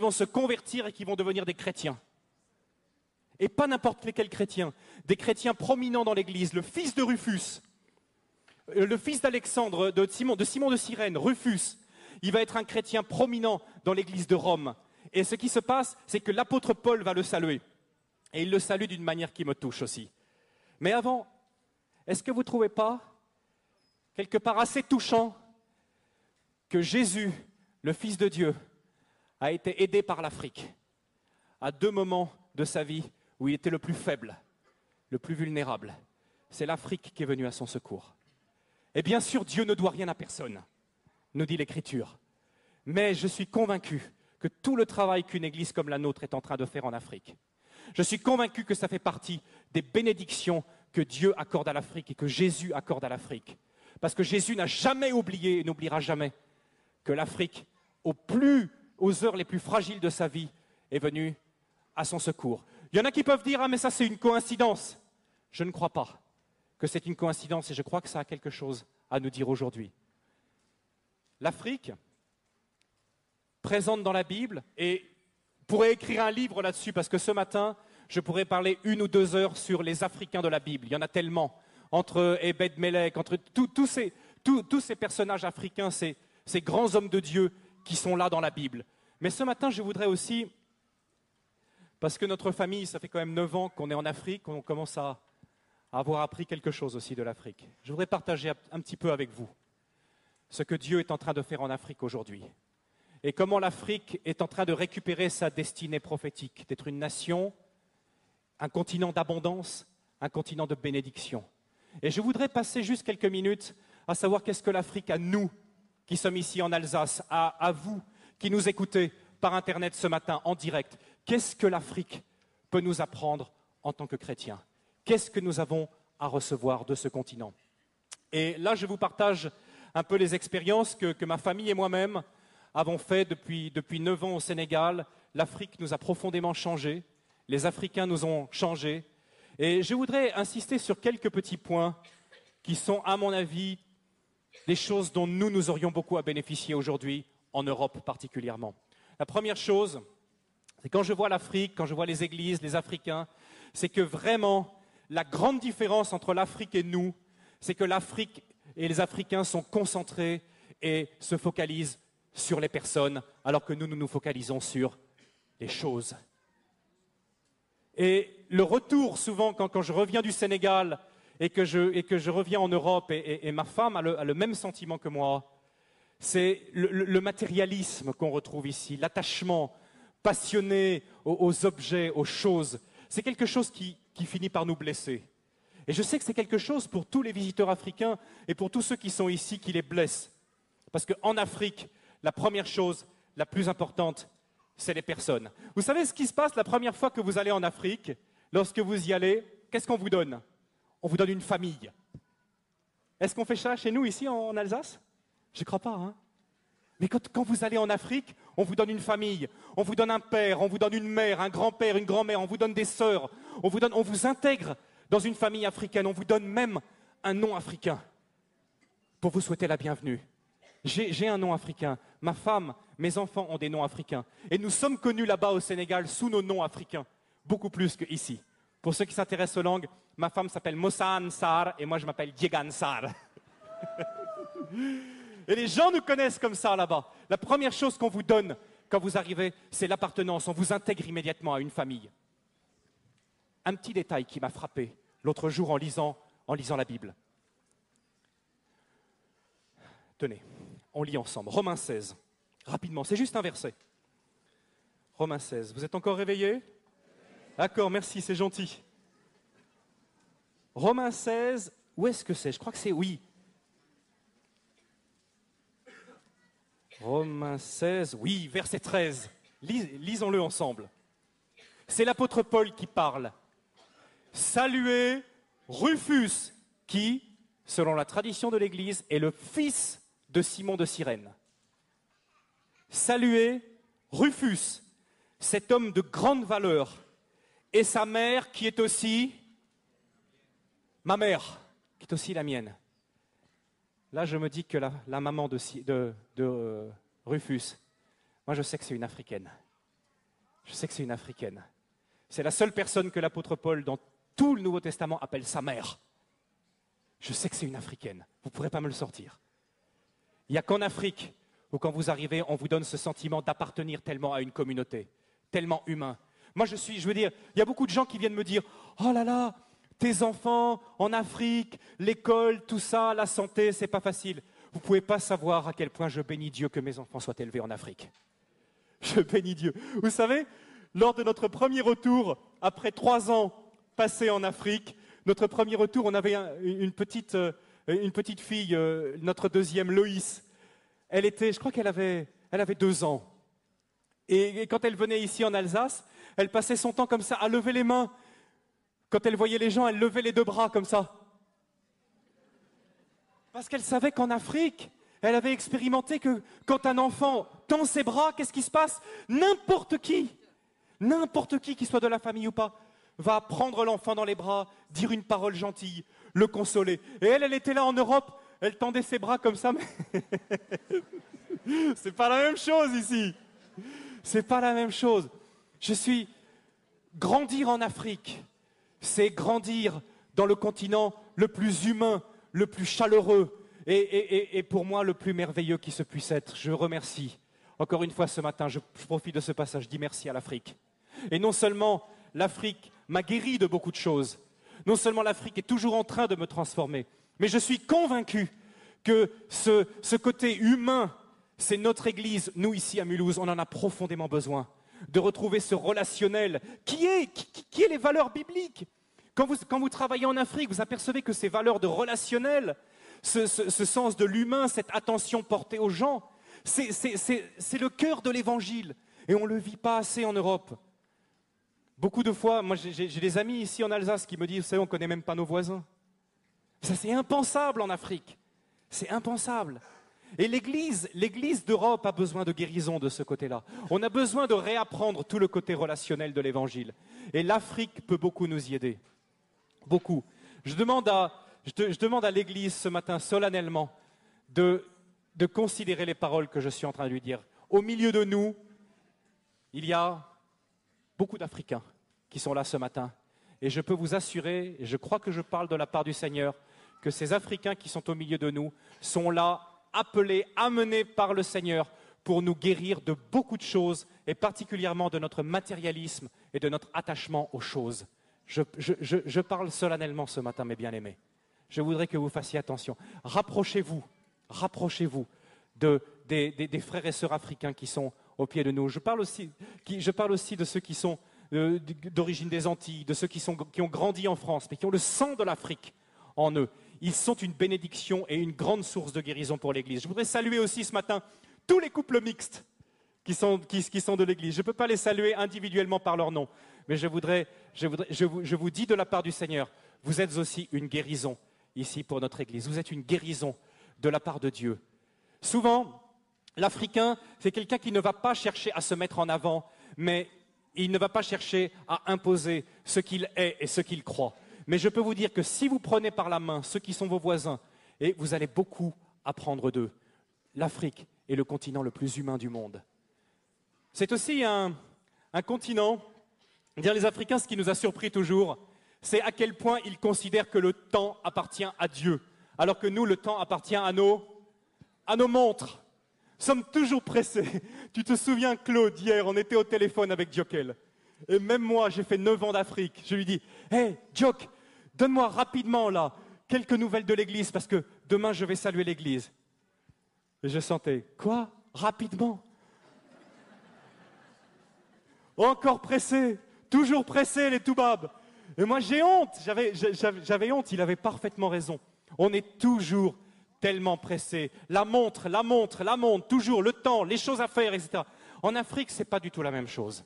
vont se convertir et qui vont devenir des chrétiens. Et pas n'importe lesquels chrétiens, des chrétiens prominents dans l'Église, le fils de Rufus, le fils d'Alexandre, de Simon de Cyrène, Rufus, il va être un chrétien prominent dans l'Église de Rome. Et ce qui se passe, c'est que l'apôtre Paul va le saluer. Et il le salue d'une manière qui me touche aussi. Mais avant, est-ce que vous ne trouvez pas quelque part assez touchant que Jésus, le Fils de Dieu, a été aidé par l'Afrique à 2 moments de sa vie où il était le plus faible, le plus vulnérable. C'est l'Afrique qui est venue à son secours. Et bien sûr, Dieu ne doit rien à personne, nous dit l'Écriture. Mais je suis convaincu que tout le travail qu'une église comme la nôtre est en train de faire en Afrique, je suis convaincu que ça fait partie des bénédictions que Dieu accorde à l'Afrique et que Jésus accorde à l'Afrique. Parce que Jésus n'a jamais oublié et n'oubliera jamais que l'Afrique, aux heures les plus fragiles de sa vie, est venue à son secours. Il y en a qui peuvent dire « Ah, mais ça c'est une coïncidence ». Je ne crois pas que c'est une coïncidence et je crois que ça a quelque chose à nous dire aujourd'hui. L'Afrique, présente dans la Bible, et pourrait écrire un livre là-dessus, parce que ce matin, je pourrais parler 1 ou 2 heures sur les Africains de la Bible. Il y en a tellement, entre Ebed-Melech, entre tous ces personnages africains, ces grands hommes de Dieu qui sont là dans la Bible. Mais ce matin, je voudrais aussi, parce que notre famille, ça fait quand même 9 ans qu'on est en Afrique, on commence à avoir appris quelque chose aussi de l'Afrique. Je voudrais partager un petit peu avec vous ce que Dieu est en train de faire en Afrique aujourd'hui. Et comment l'Afrique est en train de récupérer sa destinée prophétique, d'être une nation, un continent d'abondance, un continent de bénédiction. Et je voudrais passer juste quelques minutes à savoir qu'est-ce que l'Afrique a nous, qui sommes ici en Alsace, à vous qui nous écoutez par Internet ce matin en direct. Qu'est-ce que l'Afrique peut nous apprendre en tant que chrétiens? Qu'est-ce que nous avons à recevoir de ce continent? Et là, je vous partage un peu les expériences que ma famille et moi-même avons fait depuis 9 ans au Sénégal. L'Afrique nous a profondément changé, les Africains nous ont changé. Et je voudrais insister sur quelques petits points qui sont, à mon avis, des choses dont nous aurions beaucoup à bénéficier aujourd'hui, en Europe particulièrement. La première chose, c'est quand je vois l'Afrique, quand je vois les églises, les Africains, c'est que vraiment, la grande différence entre l'Afrique et nous, c'est que l'Afrique et les Africains sont concentrés et se focalisent sur les personnes, alors que nous nous focalisons sur les choses. Et le retour, souvent, quand je reviens du Sénégal et que je reviens en Europe, et ma femme a le même sentiment que moi, c'est le matérialisme qu'on retrouve ici, l'attachement passionné aux objets, aux choses. C'est quelque chose qui finit par nous blesser. Et je sais que c'est quelque chose pour tous les visiteurs africains et pour tous ceux qui sont ici qui les blessent. Parce qu'en Afrique, la première chose, la plus importante, c'est les personnes. Vous savez ce qui se passe la première fois que vous allez en Afrique? Lorsque vous y allez, qu'est-ce qu'on vous donne? On vous donne une famille. Est-ce qu'on fait ça chez nous, ici, en Alsace? Je ne crois pas, hein? Mais quand vous allez en Afrique, on vous donne une famille, on vous donne un père, on vous donne une mère, un grand-père, une grand-mère, on vous donne des sœurs, on vous intègre dans une famille africaine, on vous donne même un nom africain pour vous souhaiter la bienvenue. J'ai un nom africain, ma femme, mes enfants ont des noms africains. Et nous sommes connus là-bas au Sénégal sous nos noms africains, beaucoup plus qu'ici. Pour ceux qui s'intéressent aux langues, ma femme s'appelle Mossane Sarr et moi je m'appelle Diegan Sarr. Et les gens nous connaissent comme ça là-bas. La première chose qu'on vous donne quand vous arrivez, c'est l'appartenance. On vous intègre immédiatement à une famille. Un petit détail qui m'a frappé l'autre jour en lisant la Bible. Tenez, on lit ensemble. Romains 16. Rapidement, c'est juste un verset. Romains 16. Vous êtes encore réveillés? D'accord, merci, c'est gentil. Romains 16, où est-ce que c'est? Je crois que c'est oui. Romains 16, oui, verset 13. Lisons-le ensemble. C'est l'apôtre Paul qui parle. Saluez Rufus, qui, selon la tradition de l'Église, est le fils de Simon de Cyrène. Saluez Rufus, cet homme de grande valeur, et sa mère qui est aussi ma mère, qui est aussi la mienne. Là, je me dis que la maman de Rufus, moi je sais que c'est une Africaine. Je sais que c'est une Africaine. C'est la seule personne que l'apôtre Paul, dans tout le Nouveau Testament, appelle sa mère. Je sais que c'est une Africaine. Vous ne pourrez pas me le sortir. Il n'y a qu'en Afrique où quand vous arrivez, on vous donne ce sentiment d'appartenir tellement à une communauté, tellement humain. Moi, je veux dire, il y a beaucoup de gens qui viennent me dire « Oh là là, tes enfants en Afrique, l'école, tout ça, la santé, c'est pas facile. » Vous ne pouvez pas savoir à quel point je bénis Dieu que mes enfants soient élevés en Afrique. Je bénis Dieu. Vous savez, lors de notre premier retour, après 3 ans passés en Afrique, notre premier retour, on avait une petite fille, notre deuxième, Loïs. Je crois qu'elle avait 2 ans. Et quand elle venait ici en Alsace, elle passait son temps comme ça, à lever les mains. Quand elle voyait les gens, elle levait les 2 bras comme ça. Parce qu'elle savait qu'en Afrique, elle avait expérimenté que quand un enfant tend ses bras, qu'est-ce qui se passe? N'importe qui soit de la famille ou pas, va prendre l'enfant dans les bras, dire une parole gentille, le consoler. Et elle était là en Europe, elle tendait ses bras comme ça, mais c'est pas la même chose ici. C'est pas la même chose. Grandir en Afrique, c'est grandir dans le continent le plus humain, le plus chaleureux et pour moi le plus merveilleux qui se puisse être. Je remercie. Encore une fois ce matin, je profite de ce passage, je dis merci à l'Afrique. Et non seulement l'Afrique m'a guéri de beaucoup de choses, non seulement l'Afrique est toujours en train de me transformer, mais je suis convaincu que ce côté humain, c'est notre Église, nous ici à Mulhouse, on en a profondément besoin, de retrouver ce relationnel qui est les valeurs bibliques. Quand vous travaillez en Afrique, vous apercevez que ces valeurs de relationnel, ce sens de l'humain, cette attention portée aux gens, c'est le cœur de l'Évangile. Et on ne le vit pas assez en Europe. Beaucoup de fois, moi j'ai des amis ici en Alsace qui me disent, vous savez, on ne connaît même pas nos voisins. Ça c'est impensable en Afrique. C'est impensable. Et l'Église d'Europe a besoin de guérison de ce côté-là. On a besoin de réapprendre tout le côté relationnel de l'Évangile. Et l'Afrique peut beaucoup nous y aider. Beaucoup. Je demande à l'Église ce matin solennellement de considérer les paroles que je suis en train de lui dire. Au milieu de nous, il y a beaucoup d'Africains qui sont là ce matin. Et je peux vous assurer, et je crois que je parle de la part du Seigneur, que ces Africains qui sont au milieu de nous sont là, appelés, amenés par le Seigneur pour nous guérir de beaucoup de choses, et particulièrement de notre matérialisme et de notre attachement aux choses. Je parle solennellement ce matin, mes bien-aimés. Je voudrais que vous fassiez attention. Rapprochez-vous des frères et sœurs africains qui sont au pied de nous. Je parle aussi de ceux qui sont d'origine des Antilles, de ceux qui ont grandi en France, mais qui ont le sang de l'Afrique en eux. Ils sont une bénédiction et une grande source de guérison pour l'Église. Je voudrais saluer aussi ce matin tous les couples mixtes qui sont de l'Église. Je ne peux pas les saluer individuellement par leur nom, mais je vous dis de la part du Seigneur, vous êtes aussi une guérison ici pour notre Église. Vous êtes une guérison de la part de Dieu. Souvent, l'Africain, c'est quelqu'un qui ne va pas chercher à se mettre en avant, mais il ne va pas chercher à imposer ce qu'il est et ce qu'il croit. Mais je peux vous dire que si vous prenez par la main ceux qui sont vos voisins, et vous allez beaucoup apprendre d'eux. L'Afrique est le continent le plus humain du monde. C'est aussi un continent, dire les Africains, ce qui nous a surpris toujours, c'est à quel point ils considèrent que le temps appartient à Dieu, alors que nous, le temps appartient à nos montres. Nous sommes toujours pressés. Tu te souviens, Claude, hier, on était au téléphone avec Diokel. Et même moi, j'ai fait 9 ans d'Afrique. Je lui dis, « Hey, Dioc, donne-moi rapidement, là, quelques nouvelles de l'Église, parce que demain, je vais saluer l'Église. » Et je sentais, « Quoi? Rapidement ?» Encore pressé, toujours pressé, les toubabs. Et moi, j'ai honte, j'avais honte, il avait parfaitement raison. On est toujours tellement pressé. La montre, toujours le temps, les choses à faire, etc. En Afrique, ce n'est pas du tout la même chose.